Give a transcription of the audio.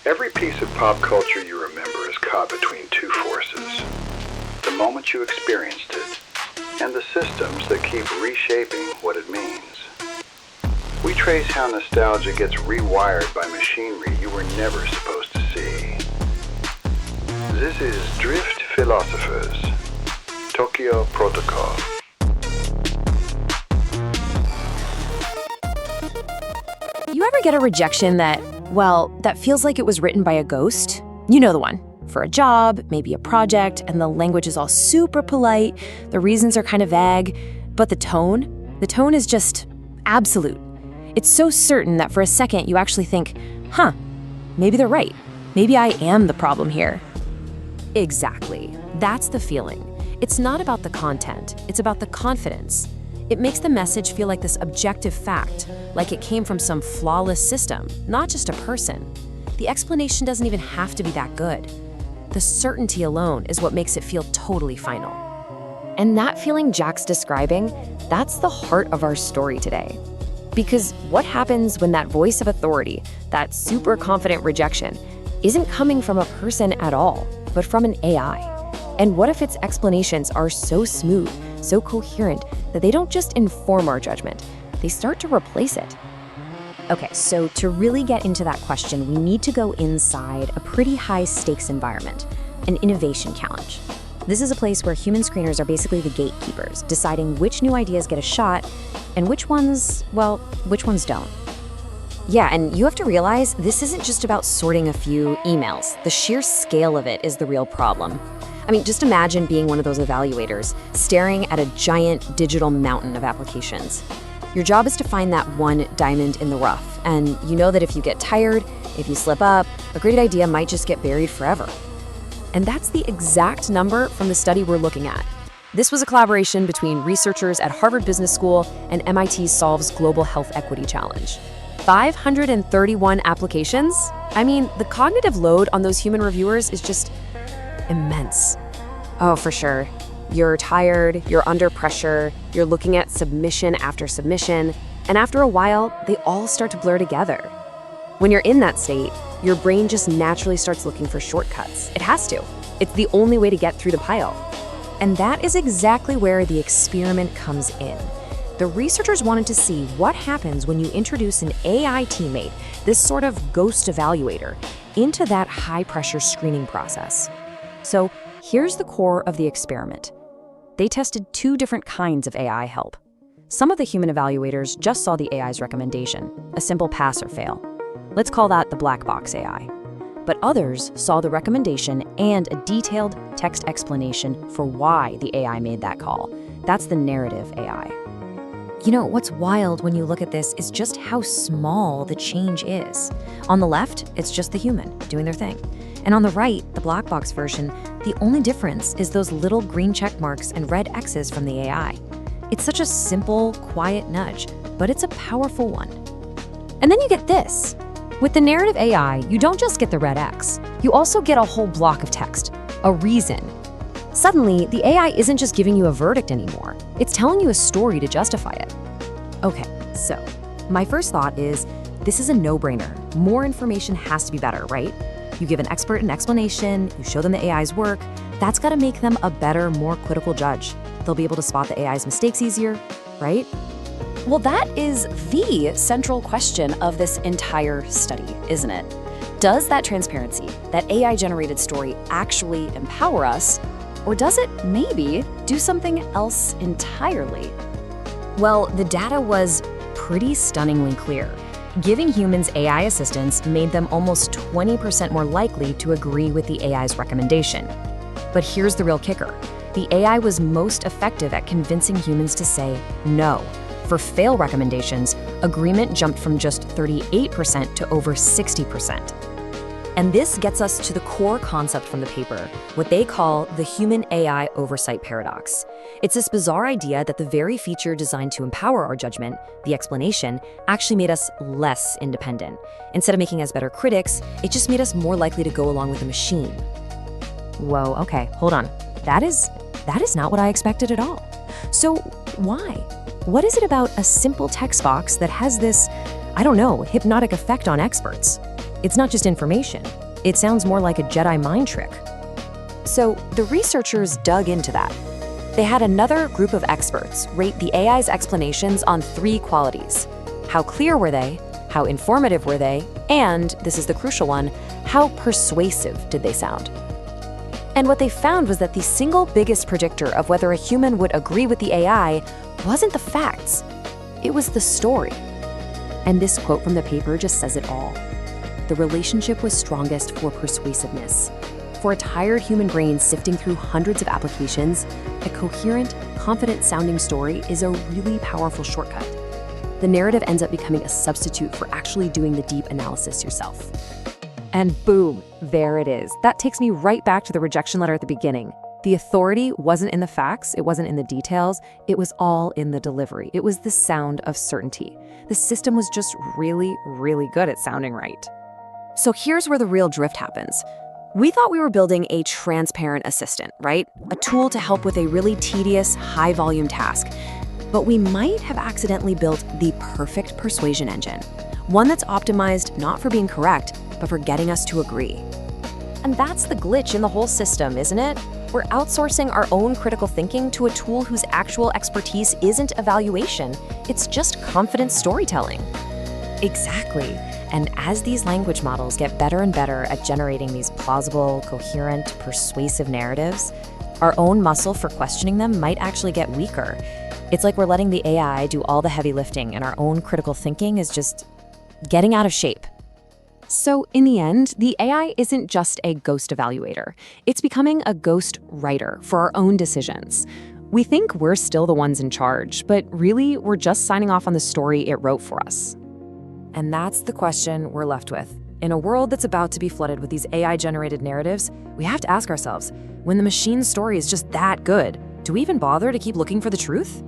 Every piece of pop culture you remember is caught between two forces. The moment you experienced it, and the systems that keep reshaping what it means. We trace how nostalgia gets rewired by machinery you were never supposed to see. This is Drift Philosophers, Tokyo Protocol. You ever get a rejection that feels like it was written by a ghost? You know the one. For a job, maybe a project, and the language is all super polite, the reasons are kind of vague, but the tone is just absolute. It's so certain that for a second you actually think, maybe they're right. Maybe I am the problem here. Exactly. That's the feeling. It's not about the content, it's about the confidence. It makes the message feel like this objective fact, like it came from some flawless system, not just a person. The explanation doesn't even have to be that good. The certainty alone is what makes it feel totally final. And that feeling Jack's describing, that's the heart of our story today. Because what happens when that voice of authority, that super confident rejection, isn't coming from a person at all, but from an AI? And what if its explanations are so smooth, so coherent, that they don't just inform our judgment, they start to replace it? Okay, so to really get into that question, we need to go inside a pretty high-stakes environment, an innovation challenge. This is a place where human screeners are basically the gatekeepers, deciding which new ideas get a shot and which ones don't. Yeah, and you have to realize this isn't just about sorting a few emails. The sheer scale of it is the real problem. I mean, just imagine being one of those evaluators, staring at a giant digital mountain of applications. Your job is to find that one diamond in the rough, and you know that if you get tired, if you slip up, a great idea might just get buried forever. And that's the exact number from the study we're looking at. This was a collaboration between researchers at Harvard Business School and MIT Solves Global Health Equity Challenge. 531 applications? I mean, the cognitive load on those human reviewers is just immense. Oh, for sure. You're tired, you're under pressure, you're looking at submission after submission, and after a while, they all start to blur together. When you're in that state, your brain just naturally starts looking for shortcuts. It has to. It's the only way to get through the pile. And that is exactly where the experiment comes in. The researchers wanted to see what happens when you introduce an AI teammate, this sort of ghost evaluator, into that high-pressure screening process. So here's the core of the experiment. They tested two different kinds of AI help. Some of the human evaluators just saw the AI's recommendation, a simple pass or fail. Let's call that the black box AI. But others saw the recommendation and a detailed text explanation for why the AI made that call. That's the narrative AI. You know, what's wild when you look at this is just how small the change is. On the left, it's just the human doing their thing. And on the right, the black box version, the only difference is those little green check marks and red X's from the AI. It's such a simple, quiet nudge, but it's a powerful one. And then you get this. With the narrative AI, you don't just get the red X. You also get a whole block of text, a reason. Suddenly, the AI isn't just giving you a verdict anymore. It's telling you a story to justify it. Okay, so my first thought is, this is a no-brainer. More information has to be better, right? You give an expert an explanation, you show them the AI's work, that's gotta make them a better, more critical judge. They'll be able to spot the AI's mistakes easier, right? Well, that is the central question of this entire study, isn't it? Does that transparency, that AI-generated story actually empower us, or does it maybe do something else entirely? Well, the data was pretty stunningly clear. Giving humans AI assistance made them almost 20% more likely to agree with the AI's recommendation. But here's the real kicker. The AI was most effective at convincing humans to say no. For fail recommendations, agreement jumped from just 38% to over 60%. And this gets us to the core concept from the paper, what they call the Human-AI Oversight Paradox. It's this bizarre idea that the very feature designed to empower our judgment, the explanation, actually made us less independent. Instead of making us better critics, it just made us more likely to go along with the machine. Whoa, okay, hold on. That is not what I expected at all. So why? What is it about a simple text box that has this, hypnotic effect on experts? It's not just information. It sounds more like a Jedi mind trick. So the researchers dug into that. They had another group of experts rate the AI's explanations on 3 qualities. How clear were they? How informative were they? And, this is the crucial one, how persuasive did they sound? And what they found was that the single biggest predictor of whether a human would agree with the AI wasn't the facts. It was the story. And this quote from the paper just says it all. The relationship was strongest for persuasiveness. For a tired human brain sifting through hundreds of applications, a coherent, confident-sounding story is a really powerful shortcut. The narrative ends up becoming a substitute for actually doing the deep analysis yourself. And boom, there it is. That takes me right back to the rejection letter at the beginning. The authority wasn't in the facts, it wasn't in the details, it was all in the delivery. It was the sound of certainty. The system was just really, really good at sounding right. So here's where the real drift happens. We thought we were building a transparent assistant, right? A tool to help with a really tedious, high-volume task. But we might have accidentally built the perfect persuasion engine. One that's optimized not for being correct, but for getting us to agree. And that's the glitch in the whole system, isn't it? We're outsourcing our own critical thinking to a tool whose actual expertise isn't evaluation, it's just confident storytelling. Exactly. And as these language models get better and better at generating these plausible, coherent, persuasive narratives, our own muscle for questioning them might actually get weaker. It's like we're letting the AI do all the heavy lifting and our own critical thinking is just getting out of shape. So in the end, the AI isn't just a ghost evaluator. It's becoming a ghost writer for our own decisions. We think we're still the ones in charge, but really we're just signing off on the story it wrote for us. And that's the question we're left with. In a world that's about to be flooded with these AI-generated narratives, we have to ask ourselves, when the machine's story is just that good, do we even bother to keep looking for the truth?